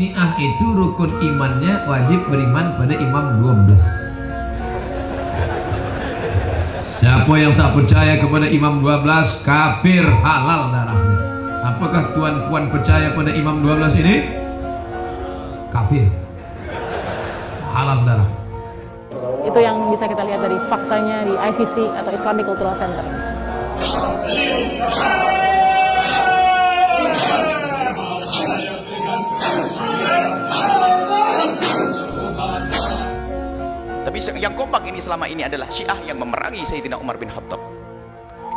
Syiah itu rukun imannya wajib beriman pada imam 12. Siapa yang tak percaya kepada imam 12 kafir, halal darahnya. Apakah tuan puan percaya pada imam 12 ini? Kafir, halal darah. Itu yang bisa kita lihat dari faktanya di ICC atau Islamic Cultural Center. Tapi yang kompak ini selama ini adalah Syiah yang memerangi Sayyidina Umar bin Khattab.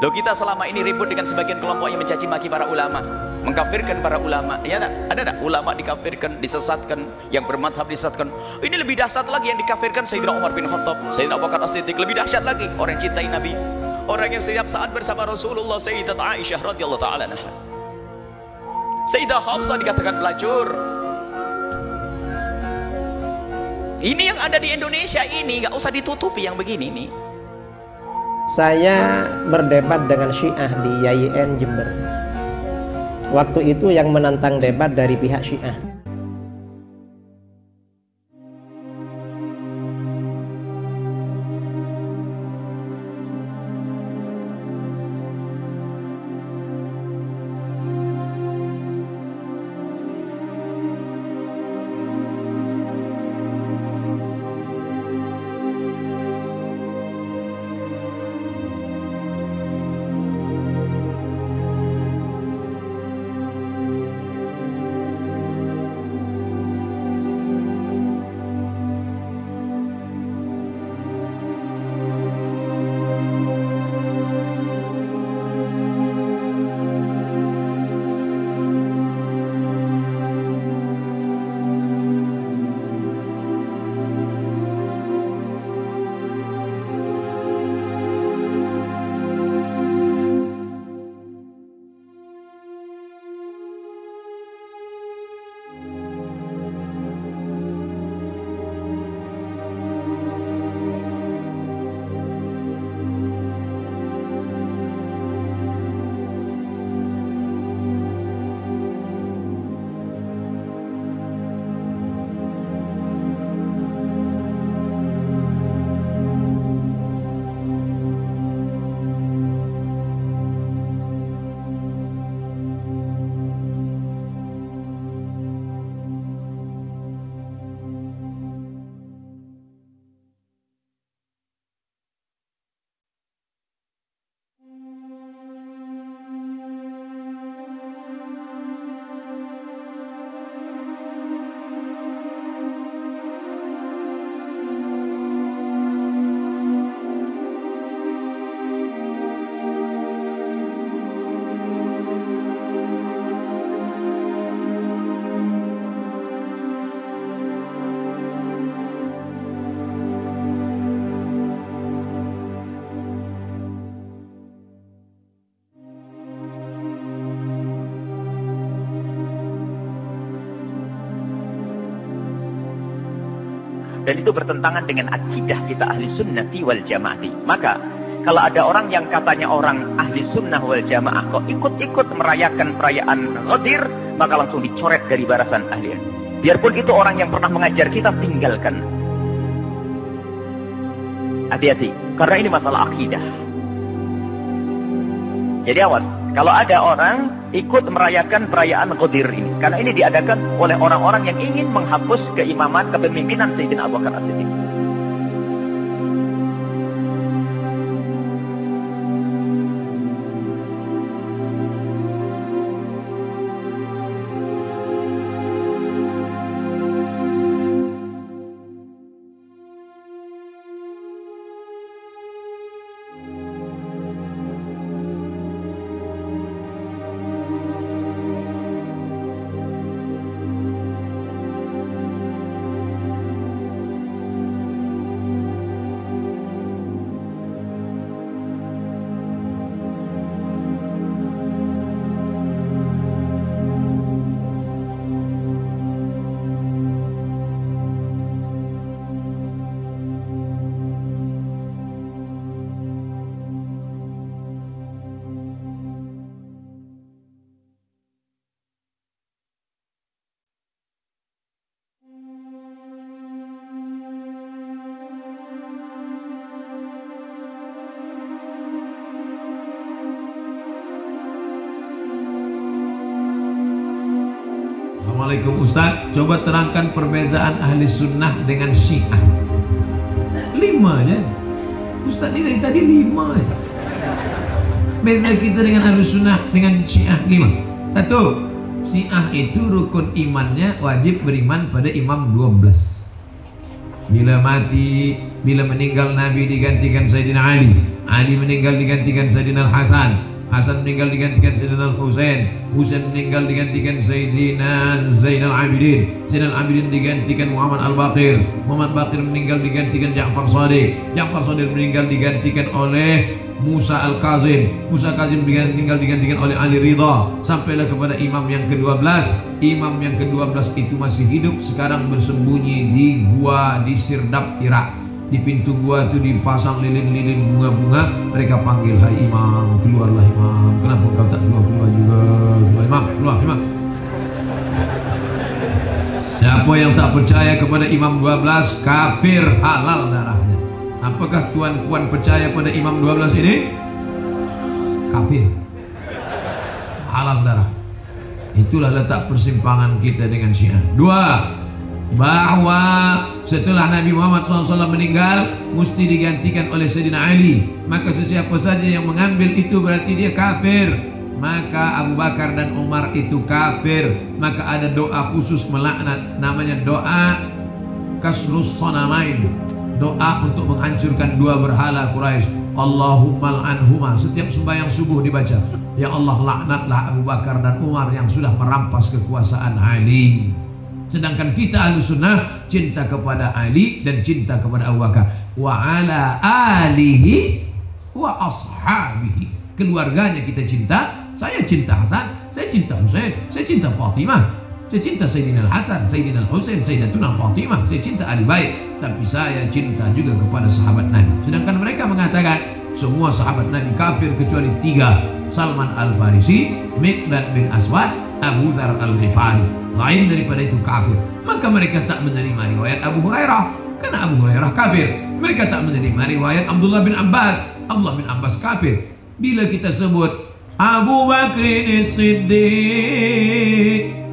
Loh, kita selama ini ribut dengan sebagian kelompok yang mencaci maki para ulama, mengkafirkan para ulama. Ya tak? Ada tak? Ulama dikafirkan, disesatkan, yang bermadhab disesatkan. Ini lebih dahsyat lagi yang dikafirkan Sayyidina Umar bin Khattab, Sayyidina Abu Bakar As-Siddiq. Lebih dahsyat lagi orang yang cintai Nabi, orang yang setiap saat bersama Rasulullah. Sayyidat Aisyah radhiyallahu taala anha, Sayyidah Hafsah dikatakan pelacur. Ini yang ada di Indonesia ini, nggak usah ditutupi yang begini nih. Saya berdebat dengan Syiah di YIN Jember. Waktu itu yang menantang debat dari pihak Syiah. Dan itu bertentangan dengan akidah kita ahli sunnati wal jamaati. Maka kalau ada orang yang katanya orang ahli sunnah wal jamaah kok ikut-ikut merayakan perayaan Ghadir, maka langsung dicoret dari barisan ahli. Biarpun itu orang yang pernah mengajar kita, tinggalkan. Hati-hati, karena ini masalah akidah. Jadi awas, kalau ada orang ikut merayakan perayaan Ghadir ini, karena ini diadakan oleh orang-orang yang ingin menghapus keimaman kepemimpinan Sayyidina Abu Bakar As-Siddiq. Assalamualaikum Ustaz, coba terangkan perbezaan ahli sunnah dengan syiah. 5 aja Ustaz, ini dari tadi 5 aja. Beza kita dengan ahli sunnah dengan syiah 5. 1, syiah itu rukun imannya wajib beriman pada imam 12. Bila mati, bila meninggal Nabi digantikan Sayyidina Ali, Ali meninggal digantikan Sayyidina Hasan, Hasan meninggal digantikan Sayyidina Husain, Husain meninggal digantikan Sayyidina Zainal Abidin, Zainal Abidin digantikan Muhammad Al-Baqir, Muhammad Baqir meninggal digantikan Ja'far Shadiq, Ja'far Shadiq meninggal digantikan oleh Musa Al-Kazim, Musa Kazim meninggal digantikan oleh Ali Ridha, sampailah kepada imam yang ke-12. Imam yang ke-12 itu masih hidup, sekarang bersembunyi di gua di Sirdap, Irak. Di pintu gua itu dipasang lilin-lilin bunga-bunga. Mereka panggil, hai imam, keluarlah imam. Kenapa engkau tak keluar juga? Keluar imam, keluar imam. Siapa yang tak percaya kepada imam 12, kafir, halal darahnya. Apakah tuan-puan percaya pada imam 12 ini? Kafir, halal darah. Itulah letak persimpangan kita dengan Syiah. 2, bahwa setelah Nabi Muhammad SAW meninggal mesti digantikan oleh Sayyidina Ali. Maka sesiapa saja yang mengambil itu berarti dia kafir. Maka Abu Bakar dan Umar itu kafir. Maka ada doa khusus melaknat, namanya doa kasrus sonamain, doa untuk menghancurkan 2 berhala Quraisy. Allahumma al'anhuma. Setiap sembahyang subuh dibaca, ya Allah laknatlah Abu Bakar dan Umar yang sudah merampas kekuasaan Ali. Sedangkan kita Ahlus Sunnah cinta kepada Ali dan cinta kepada Abu Bakar. Wa ala alihi wa ashabihi. Keluarganya kita cinta. Saya cinta Hasan, saya cinta Husain, saya cinta Fatimah, saya cinta Sayyidina Al-Hasan, Sayyidina Al-Husain, Sayyidatuna Fatimah, saya cinta ahli bait. Tapi saya cinta juga kepada sahabat Nabi. Sedangkan mereka mengatakan semua sahabat Nabi kafir kecuali 3, Salman Al-Farisi, Miqdad bin Aswad, Abu Dzar Al-Ghifari. Lain daripada itu kafir. Maka mereka tak menerima riwayat Abu Hurairah, karena Abu Hurairah kafir. Mereka tak menerima riwayat Abdullah bin Abbas, Abdullah bin Abbas kafir. Bila kita sebut Abu Bakrin Siddiq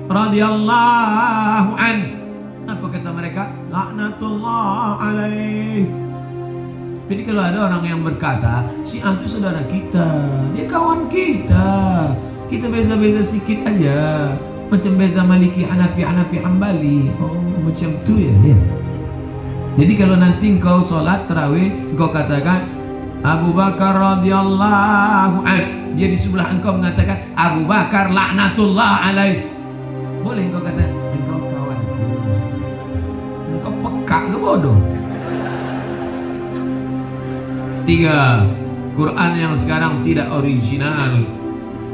radhiyallahu anhu, apa kata mereka? Laknatullah alaih. Jadi kalau ada orang yang berkata Syiah itu saudara kita, dia kawan kita, kita beza-beza sikit aja, macam beza Maliki, Hanafi, Hanafi, Hambali. Oh macam tu ya, ya. Jadi kalau nanti engkau sholat tarawih, engkau katakan Abu Bakar radhiyallahu anhu, dia di sebelah engkau mengatakan Abu Bakar laknatullah alaih, boleh engkau kata engkau kawan, engkau peka ke bodoh. 3, Quran yang sekarang tidak original.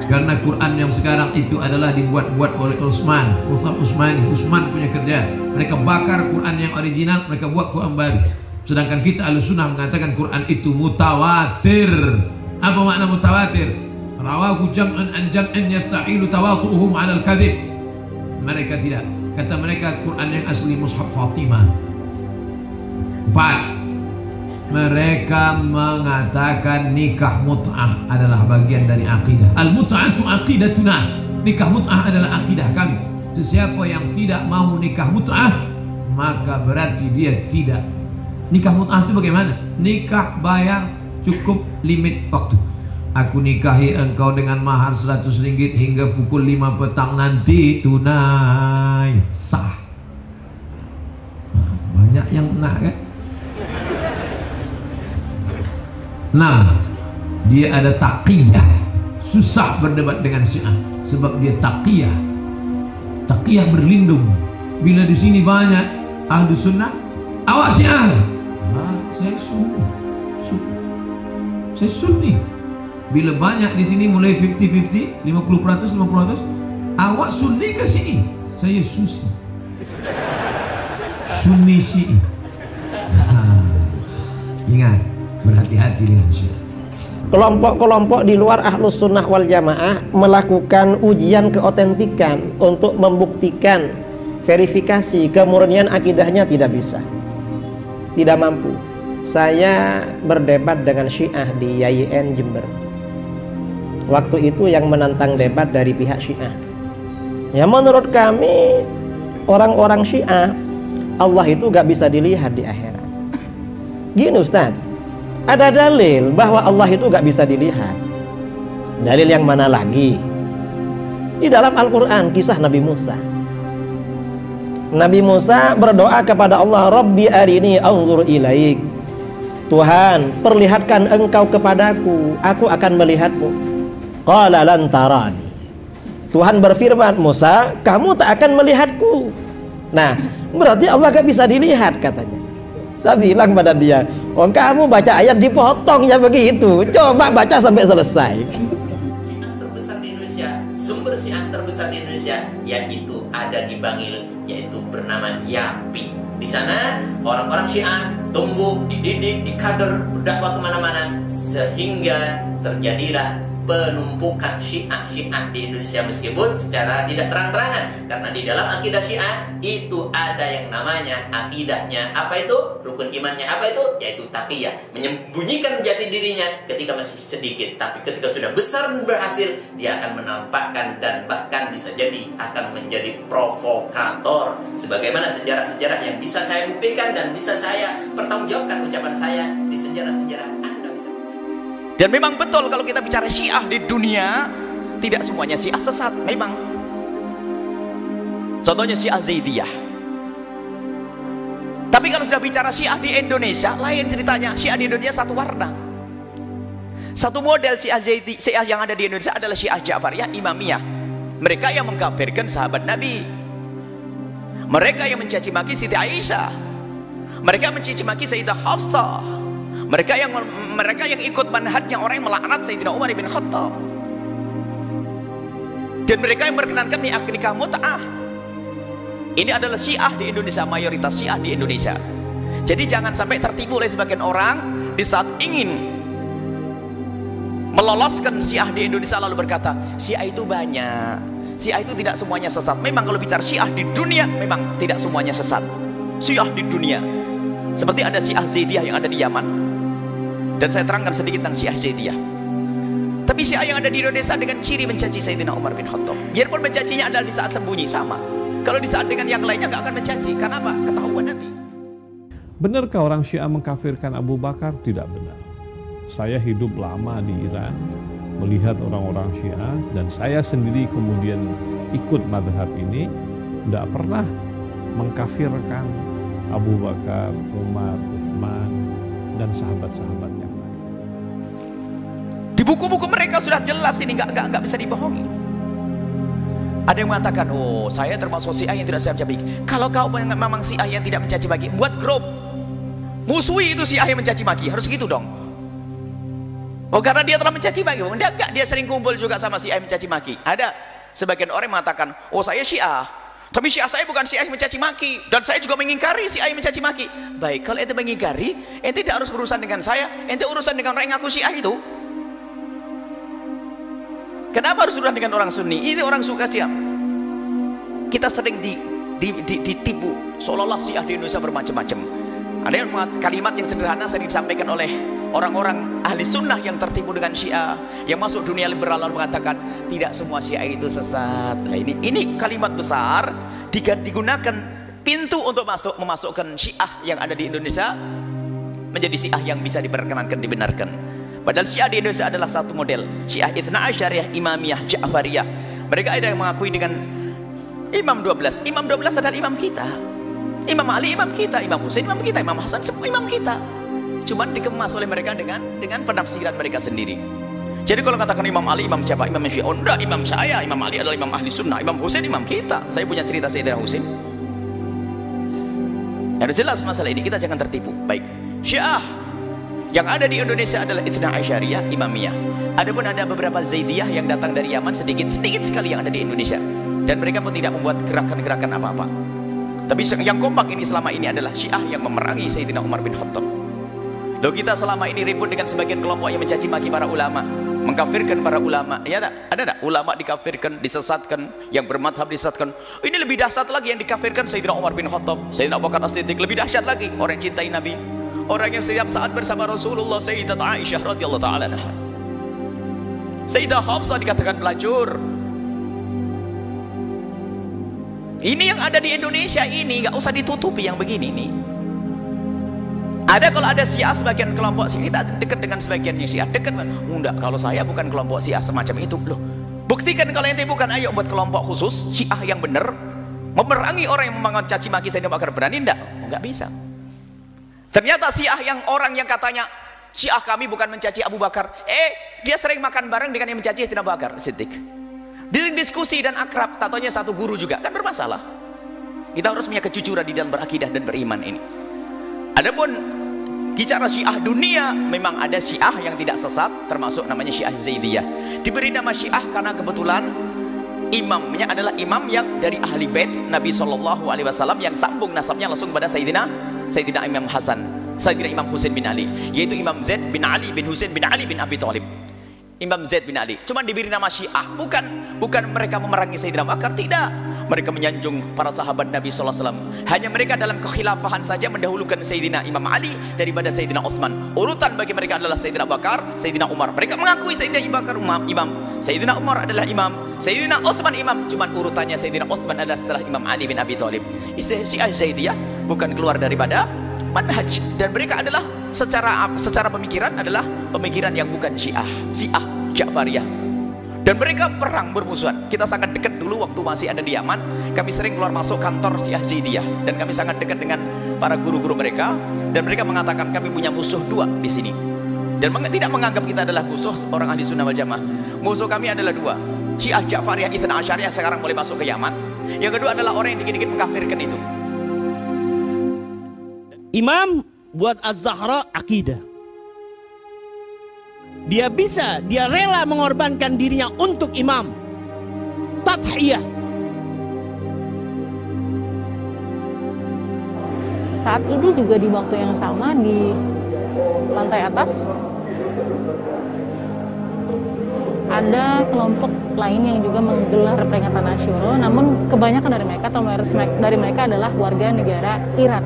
Karena Quran yang sekarang itu adalah dibuat-buat oleh Utsman punya kerja. Mereka bakar Quran yang original, mereka buat Quran baru. Sedangkan kita Ahlussunnah mengatakan Quran itu mutawatir. Apa makna mutawatir? Rawahu jam'an an jam'in yastahilu tawatu'uhum 'alal kadhib. Mereka tidak. Kata mereka Quran yang asli mushaf Fatimah. 4, mereka mengatakan nikah mut'ah adalah bagian dari akidah. Al-mut'atu aqidatuna. Nikah mut'ah adalah akidah kami. Siapa yang tidak mau nikah mut'ah, maka berarti dia tidak. Nikah mut'ah itu bagaimana? Nikah bayar cukup limit waktu. Aku nikahi engkau dengan mahar 100 ringgit hingga pukul 5 petang nanti tunai, sah. Nah, banyak yang nak kan? 6, dia ada taqiyah. Susah berdebat dengan Syiah sebab dia taqiyah. Taqiyah berlindung. Bila di sini banyak Ahlus Sunnah, awak Syiah. Saya Sunni. Saya Sunni. Bila banyak di sini mulai 50-50, 50%, awak Sunni ke sini? Saya Susi. Sunni Syi'i. Ingat, berhati-hati dengan Syiah. Kelompok-kelompok di luar Ahlus Sunnah wal Jamaah melakukan ujian keotentikan untuk membuktikan verifikasi kemurnian akidahnya tidak bisa, tidak mampu. Saya berdebat dengan Syiah di YIN Jember. Waktu itu yang menantang debat dari pihak Syiah. Ya menurut kami orang-orang Syiah, Allah itu gak bisa dilihat di akhirat. Gini Ustaz, ada dalil bahwa Allah itu gak bisa dilihat. Dalil yang mana lagi? Di dalam Al-Quran kisah Nabi Musa. Nabi Musa berdoa kepada Allah, Rabbi arini anzur ilaik. Tuhan, perlihatkan engkau kepadaku, aku akan melihatmu. Qala lan tarani. Tuhan berfirman, Musa, kamu tak akan melihatku. Nah, berarti Allah gak bisa dilihat katanya. Saya bilang pada dia, oh kamu baca ayat dipotong ya begitu. Coba baca sampai selesai. Syiah terbesar di Indonesia, sumber Syiah terbesar di Indonesia, yaitu ada di Bangil, yaitu bernama YAPI. Di sana orang-orang Syiah tumbuh, dididik, dikader, berdakwah kemana-mana, sehingga terjadilah penumpukan Syiah di Indonesia, meskipun secara tidak terang-terangan, karena di dalam akidah Syiah itu ada yang namanya akidahnya apa itu, rukun imannya apa itu, yaitu taqiyah, menyembunyikan jati dirinya ketika masih sedikit, tapi ketika sudah besar dan berhasil dia akan menampakkan dan bahkan bisa jadi akan menjadi provokator, sebagaimana sejarah-sejarah yang bisa saya buktikan dan bisa saya pertanggungjawabkan ucapan saya di sejarah-sejarah. Dan memang betul kalau kita bicara Syiah di dunia, tidak semuanya Syiah sesat, memang. Contohnya Syiah Zaidiyah. Tapi kalau sudah bicara Syiah di Indonesia, lain ceritanya. Syiah di Indonesia satu warna. Satu model Syiah yang ada di Indonesia adalah Syiah Ja'fariyah, Imamiyah. Mereka yang mengkafirkan sahabat Nabi. Mereka yang mencaci maki Siti Aisyah. Mereka mencaci maki Sayyidah Hafsah. Mereka yang ikut manhajnya orang yang melaknat Sayyidina Umar bin Khattab. Dan mereka yang berkenankan nikah mut'ah. Ini adalah Syiah di Indonesia, mayoritas Syiah di Indonesia. Jadi jangan sampai tertipu oleh sebagian orang di saat ingin meloloskan Syiah di Indonesia lalu berkata, Syiah itu banyak, Syiah itu tidak semuanya sesat. Memang kalau bicara Syiah di dunia, memang tidak semuanya sesat. Syiah di dunia, seperti ada Syiah Zaidiyah yang ada di Yaman, dan saya terangkan sedikit tentang Syiah Zaidiyah. Tapi Syiah yang ada di Indonesia dengan ciri mencaci Sayyidina Umar bin Khattab, biarpun mencacinya adalah di saat sembunyi, sama. Kalau di saat dengan yang lainnya nggak akan mencaci, karena apa? Ketahuan nanti. Benarkah orang Syiah mengkafirkan Abu Bakar? Tidak benar. Saya hidup lama di Iran, melihat orang-orang Syiah, dan saya sendiri kemudian ikut madhab ini, tidak pernah mengkafirkan Abu Bakar, Umar, Utsman, dan sahabat-sahabat yang lain. Di buku-buku mereka sudah jelas, ini nggak bisa dibohongi. Ada yang mengatakan, oh saya termasuk Syiah yang tidak mencaci maki. Kalau kau memang Syiah yang tidak mencaci maki, buat grup musuhi itu Syiah yang mencaci maki, harus gitu dong. Oh karena dia telah mencaci maki, enggak, dia sering kumpul juga sama Syiah yang mencaci maki. Ada sebagian orang yang mengatakan, oh saya Syiah, tapi Syiah saya bukan Syiah yang mencaci maki, dan saya juga mengingkari Syiah yang mencaci maki. Baik, kalau ente mengingkari, ente tidak harus berurusan dengan saya, ente urusan dengan orang yang ngaku Syiah itu. Kenapa harus urusan dengan orang Sunni? Ini orang suka Syiah. Kita sering ditipu, seolah-olah Syiah di Indonesia bermacam-macam. Ada yang kalimat yang sederhana sering disampaikan oleh orang-orang ahli sunnah yang tertipu dengan Syiah, yang masuk dunia liberal lalu mengatakan tidak semua Syiah itu sesat. Nah, ini kalimat besar digunakan pintu untuk memasukkan Syiah yang ada di Indonesia menjadi Syiah yang bisa diperkenankan, dibenarkan. Padahal Syiah di Indonesia adalah satu model, Syiah Itsna Asyariyah, Imamiyah, Ja'fariyah. Mereka ada yang mengakui dengan Imam 12. Imam 12 adalah imam kita. Imam Ali imam kita, Imam Husain imam kita, Imam Hasan semua imam kita. Cuma dikemas oleh mereka dengan penafsiran mereka sendiri. Jadi kalau katakan Imam Ali imam siapa? Imam Syiah. Oh enggak, imam saya, Imam Ali adalah imam ahli sunnah, Imam Husain imam kita. Saya punya cerita Sayyidina Husain. Harus jelas masalah ini, kita jangan tertipu. Baik, Syiah yang ada di Indonesia adalah Itsna Asyariyah, Imamiyah. Adapun ada beberapa Zaidiyah yang datang dari Yaman, sedikit sekali yang ada di Indonesia, dan mereka pun tidak membuat gerakan-gerakan apa-apa. Tapi yang kompak ini selama ini adalah Syiah yang memerangi Sayyidina Umar bin Khattab. Loh, kita selama ini ribut dengan sebagian kelompok yang mencaci maki para ulama, mengkafirkan para ulama. Ya tak? Ada tak? Ulama dikafirkan, disesatkan, yang bermadhab disesatkan. Ini lebih dahsyat lagi yang dikafirkan Sayyidina Umar bin Khattab, Sayyidina Abu Bakar As-Siddiq. Lebih dahsyat lagi orang yang cintai Nabi, orang yang setiap saat bersama Rasulullah. Sayyidat Aisyah radhiyallahu taala anha, Sayyidah Hafsah dikatakan pelacur. Ini yang ada di Indonesia ini, nggak usah ditutupi yang begini nih. Ada kalau ada Syiah, sebagian kelompok Syiah, kita dekat dengan sebagiannya Syiah, dekat. Enggak, kalau saya bukan kelompok Syiah semacam itu. Loh, buktikan kalau ente bukan, ayo buat kelompok khusus Syiah yang benar, memerangi orang yang mencaci maki Sayyidina Abu Bakar. Berani enggak? Enggak bisa. Ternyata Syiah yang orang yang katanya Syiah kami bukan mencaci Abu Bakar, dia sering makan bareng dengan yang mencaci Sayyidina Abu Bakar Siddiq. Di diskusi dan akrab, tatonya satu guru juga, kan bermasalah. Kita harus punya kejujuran di dalam berakidah dan beriman ini. Adapun bicara Syiah dunia, memang ada Syiah yang tidak sesat, termasuk namanya Syiah Zaidiyah. Diberi nama Syiah karena kebetulan imamnya adalah imam yang dari ahli bait Nabi SAW, yang sambung nasabnya langsung pada Sayyidina Imam Hasan, Sayyidina Imam Husain bin Ali, yaitu Imam Zaid bin Ali bin Husain bin Ali bin Abi Thalib. Imam Zaid bin Ali cuma diberi nama Syiah, bukan mereka memerangi Sayyidina Abu Bakar, tidak. Mereka menyanjung para sahabat Nabi SAW. Hanya mereka dalam kekhilafahan saja mendahulukan Sayyidina Imam Ali daripada Sayyidina Uthman. Urutan bagi mereka adalah Sayyidina Abu Bakar, Sayyidina Umar. Mereka mengakui Sayyidina Abu Bakar imam, Sayyidina Umar adalah imam, Sayyidina Uthman imam. Cuman urutannya Sayyidina Uthman adalah setelah Imam Ali bin Abi Thalib. Syiah Zaidiyah bukan keluar daripada manhaj, dan mereka adalah secara pemikiran adalah pemikiran yang bukan Syiah Ja'fariyah. Dan mereka perang bermusuhan. Kita sangat dekat dulu waktu masih ada di Yaman. Kami sering keluar masuk kantor Syiah Zaidiyah, dan kami sangat dekat dengan para guru-guru mereka. Dan mereka mengatakan kami punya musuh dua di sini. Dan tidak menganggap kita adalah musuh orang ahli sunnah wal jamaah. Musuh kami adalah dua. Syiah Ja'fariyah Itsna Asyariyah sekarang boleh masuk ke Yaman. Yang kedua adalah orang yang dikit-dikit mengkafirkan itu. Imam buat Az-Zahra akidah. Dia rela mengorbankan dirinya untuk imam. Tadhiyah. Saat ini juga di waktu yang sama di lantai atas ada kelompok lain yang juga menggelar peringatan Asyura, namun kebanyakan dari mereka atau mayoritas dari mereka adalah warga negara Iran.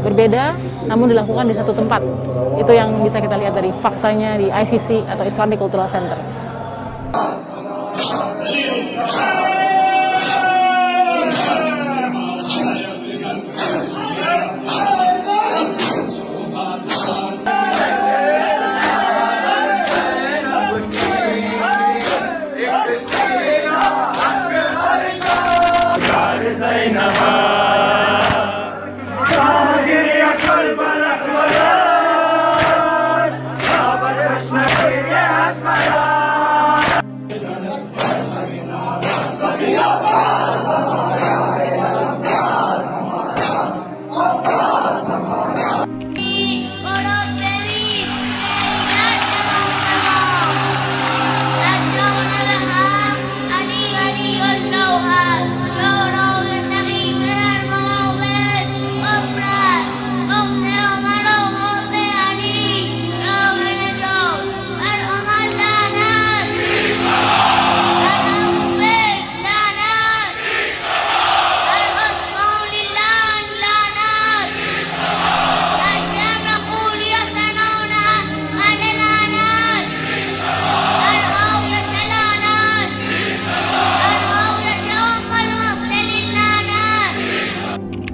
Berbeda, namun dilakukan di satu tempat. Itu yang bisa kita lihat dari faktanya di ICC atau Islamic Cultural Center.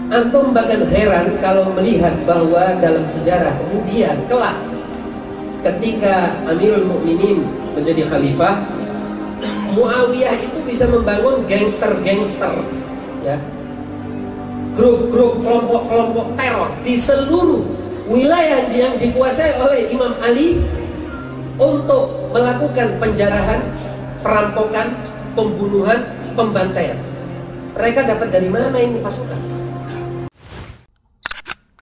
Antum bahkan heran kalau melihat bahwa dalam sejarah kemudian kelak ketika Amirul Mukminin menjadi khalifah, Muawiyah itu bisa membangun gangster-gangster, ya, grup-grup, kelompok-kelompok teror di seluruh wilayah yang dikuasai oleh Imam Ali untuk melakukan penjarahan, perampokan, pembunuhan, pembantaian. Mereka dapat dari mana ini pasukan?